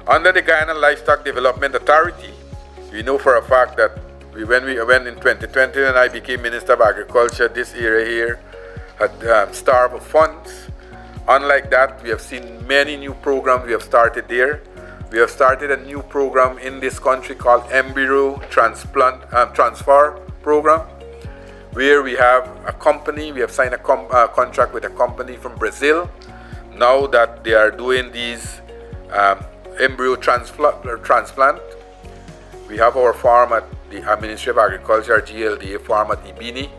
Under the Guyana Livestock Development Authority, we know for a fact that when we went in 2020 and I became Minister of Agriculture, this area here had starved of funds. Unlike that, we have seen many new programs we have started there. We have started a new program in this country called Embryo Transfer Program, where we have a company, we have signed a contract with a company from Brazil. Now that they are doing these embryo transplant, we have our farm at the Ministry of Agriculture, GLDA farm at Ibini.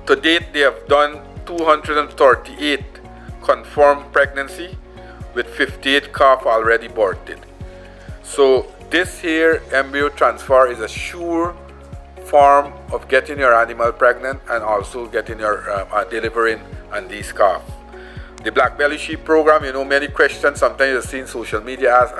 To date, they have done 238 confirmed pregnancy with 58 calf already aborted. So this here embryo transfer is a sure form of getting your animal pregnant and also getting your delivering on these calf. The black belly sheep program, many questions sometimes you see in social media ask,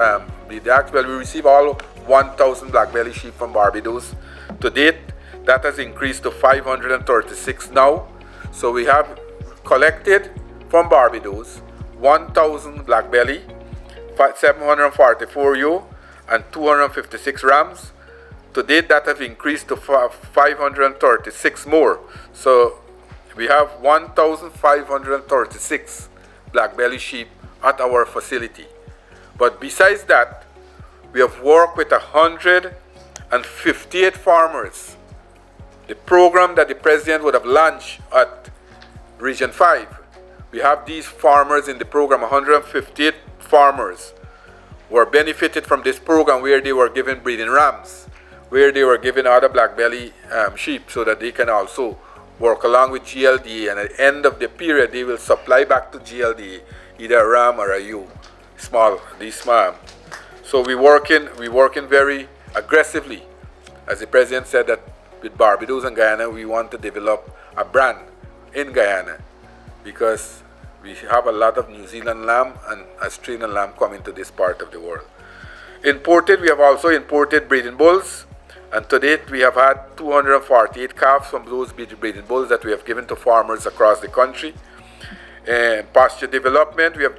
we receive all 1,000 black belly sheep from Barbados. To date, that has increased to 536 now. So we have collected from Barbados 1,000 black belly, 744 ewe, and 256 rams. To date, that have increased to 536 more. So we have 1,536 black belly sheep at our facility. But besides that, we have worked with 158 farmers. The program that the president would have launched at Region 5, we have these farmers in the program, 158 farmers were benefited from this program where they were given breeding rams, where they were given other black belly sheep so that they can also work along with GLDA, and at the end of the period they will supply back to GLDA either a ram or a ewe, small. So we working very aggressively. As the president said that with Barbados and Guyana we want to develop a brand in Guyana because we have a lot of New Zealand lamb and Australian lamb coming to this part of the world. We have also imported breeding bulls, and to date we have had 248 calves from those breeding bulls that we have given to farmers across the country. Pasture development, we are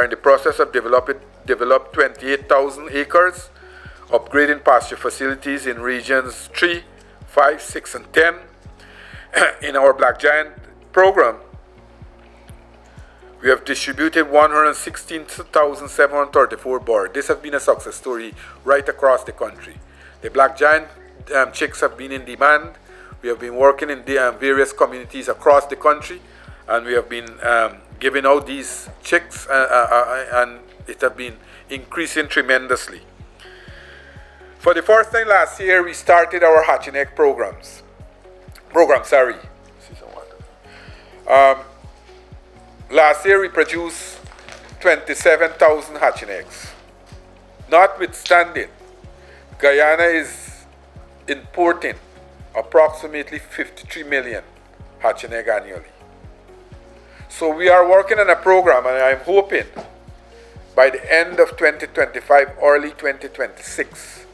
in the process of develop 28,000 acres, upgrading pasture facilities in regions 3, 5, 6, and 10. In our Black Giant program, we have distributed 116,734 birds. This has been a success story right across the country. The Black Giant chicks have been in demand. We have been working in the various communities across the country, and we have been giving out these chicks, and it has been increasing tremendously. For the first time last year, we started our hatching egg program. Last year we produced 27,000 hatching eggs. Notwithstanding, Guyana is importing approximately 53 million hatching egg annually. So we are working on a program, and I'm hoping by the end of 2025, early 2026,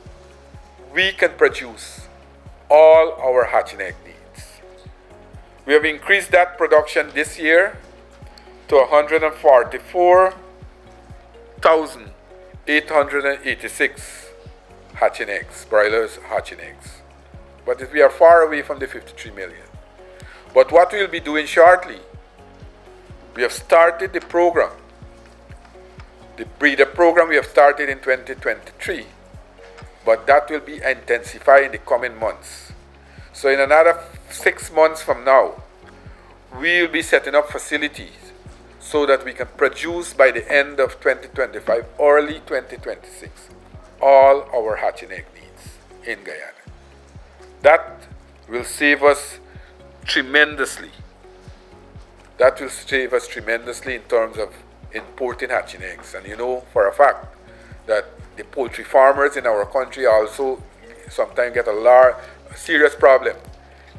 we can produce all our hatching egg needs. We have increased that production this year to 144,886 hatching eggs, broilers hatching eggs. But we are far away from the 53 million. But what we'll be doing shortly, we have started the program. The breeder program we have started in 2023, but that will be intensified in the coming months. So in another 6 months from now, we will be setting up facilities so that we can produce by the end of 2025, early 2026, all our hatching egg needs in Guyana. That will save us tremendously. That will save us tremendously in terms of importing hatching eggs. And you know for a fact that the poultry farmers in our country also sometimes get a serious problem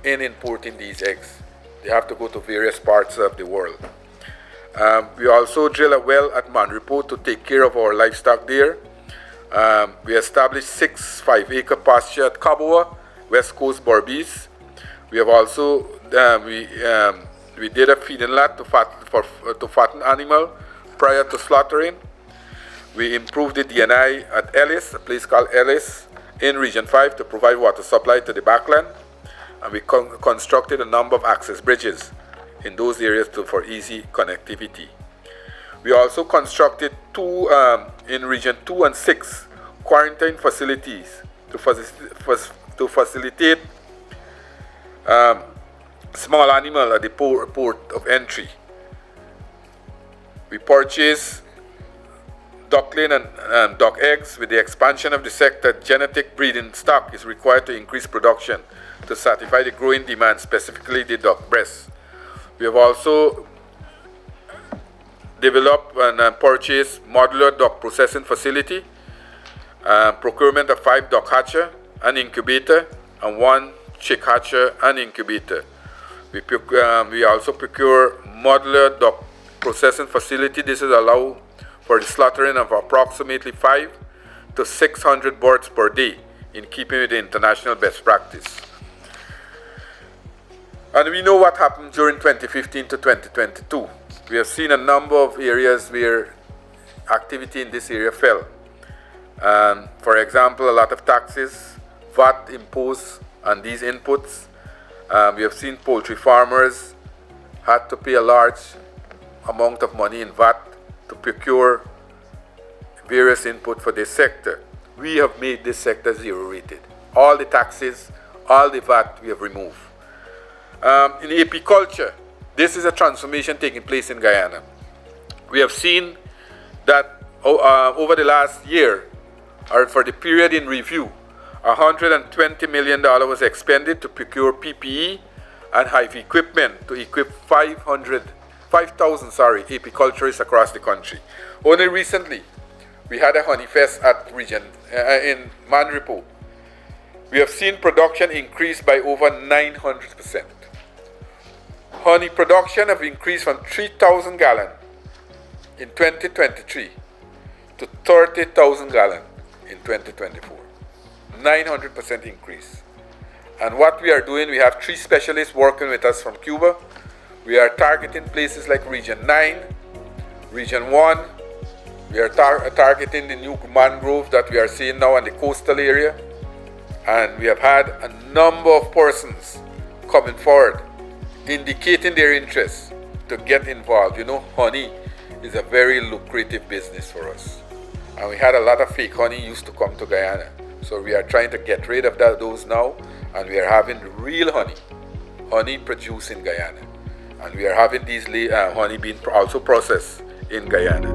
in importing these eggs. They have to go to various parts of the world. We also drill a well at Manripo to take care of our livestock there. We established 6 5-acre pasture at Kaboa, West Coast Berbice. We have also we did a feeding lot to fatten animal prior to slaughtering. We improved the DNI at Ellis, a place called Ellis, in Region 5 to provide water supply to the backland. And we constructed a number of access bridges in those areas for easy connectivity. We also constructed two, in Region 2 and 6, quarantine facilities to facilitate small animal at the port of entry. We purchased duckling and duck eggs. With the expansion of the sector, genetic breeding stock is required to increase production to satisfy the growing demand, specifically the duck breasts. We have also developed and purchased modular duck processing facility, procurement of 5 duck hatcher and incubator, and 1 chick hatcher and incubator. We also procure modular duck processing facility. This is allow for the slaughtering of approximately 500 to 600 birds per day, in keeping with the international best practice. And we know what happened during 2015 to 2022. We have seen a number of areas where activity in this area fell. For example, a lot of taxes, VAT imposed on these inputs. We have seen poultry farmers had to pay a large amount of money in VAT to procure various input for this sector. We have made this sector zero rated. All the taxes, all the VAT we have removed. In apiculture, this is a transformation taking place in Guyana. We have seen that over the last year, or for the period in review, $120 million was expended to procure PPE and hive equipment to equip 5,000 apiculturists across the country. Only recently, we had a honey fest at in Manripo. We have seen production increase by over 900%. Honey production have increased from 3,000 gallons in 2023 to 30,000 gallons in 2024. 900% increase. And what we are doing, we have 3 specialists working with us from Cuba. We are targeting places like Region 9, Region 1. We are targeting the new mangrove that we are seeing now in the coastal area. And we have had a number of persons coming forward, indicating their interest to get involved. You know, honey is a very lucrative business for us. And we had a lot of fake honey used to come to Guyana. So we are trying to get rid of those now, and we are having real honey produced in Guyana. And we are having these honey being also processed in Guyana.